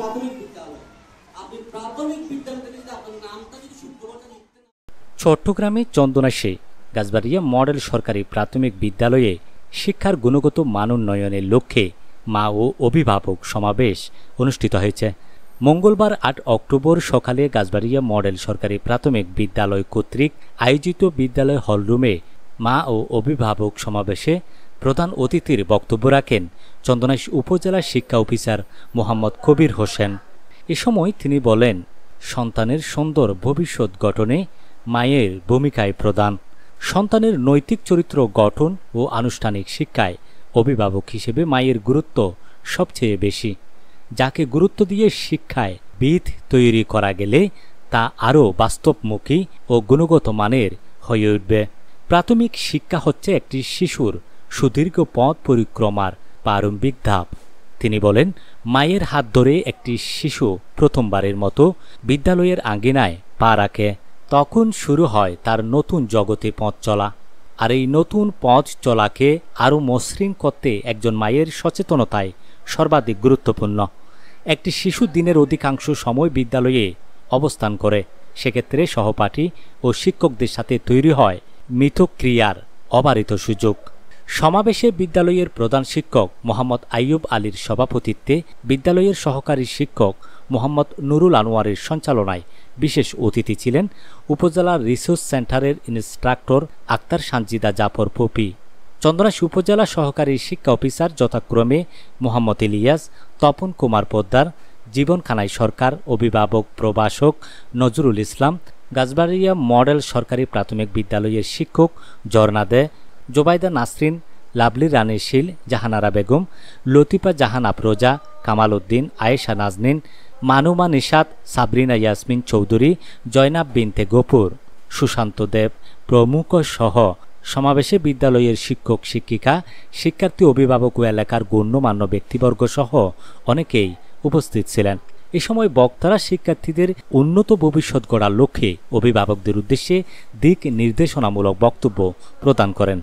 প্রাথমিক বিদ্যালয়। আপনি প্রাথমিক বিদ্যালয়টা যদি আপনার নামটা যদি শুক্রবারটা লিখতেন। চট্টগ্রামে চন্দনাশে গাছবাড়িয়া মডেল সরকারি প্রাথমিক বিদ্যালয়ে শিক্ষার গুণগত মান উন্নয়নের লক্ষ্যে মা ও অভিভাবক সমাবেশ অনুষ্ঠিত হয়েছে। মঙ্গলবার ৮ অক্টোবর সকালে গাছবাড়িয়া মডেল সরকারি প্রাথমিক বিদ্যালয় কর্তৃক আয়োজিত বিদ্যালয় হলরুমে মা ও অভিভাবক সমাবেশে প্রধান অতিথির বক্তব্য রাখেন চন্দনাইশ উপজেলা শিক্ষা অফিসার মোহাম্মদ কবির হোসেন। এ সময় তিনি বলেন, সন্তানের সুন্দর ভবিষ্যৎ গঠনে মায়ের ভূমিকায় প্রধান। সন্তানের নৈতিক চরিত্র গঠন ও আনুষ্ঠানিক শিক্ষায় অভিভাবক হিসেবে মায়ের গুরুত্ব সবচেয়ে বেশি। যাকে গুরুত্ব দিয়ে শিক্ষায় ভিত তৈরি করা গেলে তা আরও বাস্তবমুখী ও গুণগত মানের হয়ে উঠবে। প্রাথমিক শিক্ষা হচ্ছে একটি শিশুর সুদীর্ঘ পথ পরিক্রমার প্রারম্ভিক ধাপ। তিনি বলেন, মায়ের হাত ধরে একটি শিশু প্রথমবারের মতো বিদ্যালয়ের আঙ্গিনায় পা রাখে, তখন শুরু হয় তার নতুন জগতে পথ চলা। আর এই নতুন পথ চলাকে আরও মসৃণ করতে একজন মায়ের সচেতনতায় সর্বাধিক গুরুত্বপূর্ণ। একটি শিশু দিনের অধিকাংশ সময় বিদ্যালয়ে অবস্থান করে, সেক্ষেত্রে সহপাঠী ও শিক্ষকদের সাথে তৈরি হয় মিথক্রিয়ার অবারিত সুযোগ। সমাবেশে বিদ্যালয়ের প্রধান শিক্ষক মোহাম্মদ আইয়ুব আলীর সভাপতিত্বে বিদ্যালয়ের সহকারী শিক্ষক মোহাম্মদ নুরুল আনোয়ারের সঞ্চালনায় বিশেষ অতিথি ছিলেন উপজেলা রিসোর্স সেন্টারের ইন্সট্রাক্টর আক্তার সানজিদা জাফর পপি, চন্দনাইশ উপজেলা সহকারী শিক্ষা অফিসার যথাক্রমে মোহাম্মদ ইলিয়াস, তপন কুমার পোদ্দার, জীবন খানাই সরকার, অভিভাবক প্রভাষক নজরুল ইসলাম, গাছবাড়িয়া মডেল সরকারি প্রাথমিক বিদ্যালয়ের শিক্ষক ঝর্ণা দে, জোবাইদা নাসরিন, লাভলি রানী শীল, জাহানারা বেগম, লতিফা জাহান আফরোজা, কামাল উদ্দিন, আয়েশা নাজনীন, মানুমা নিশাত, সাবরিনা ইয়াসমিন চৌধুরী, জয়নাব বিনতে গফুর, সুশান্ত দেব প্রমুখ সহ সমাবেশে বিদ্যালয়ের শিক্ষক শিক্ষিকা, শিক্ষার্থী, অভিভাবক ও এলাকার গণ্যমান্য ব্যক্তিবর্গ সহ অনেকেই উপস্থিত ছিলেন। এ সময় বক্তারা শিক্ষার্থীদের উন্নত ভবিষ্যৎ গড়ার লক্ষ্যে অভিভাবকদের উদ্দেশ্যে দিক নির্দেশনামূলক বক্তব্য প্রদান করেন।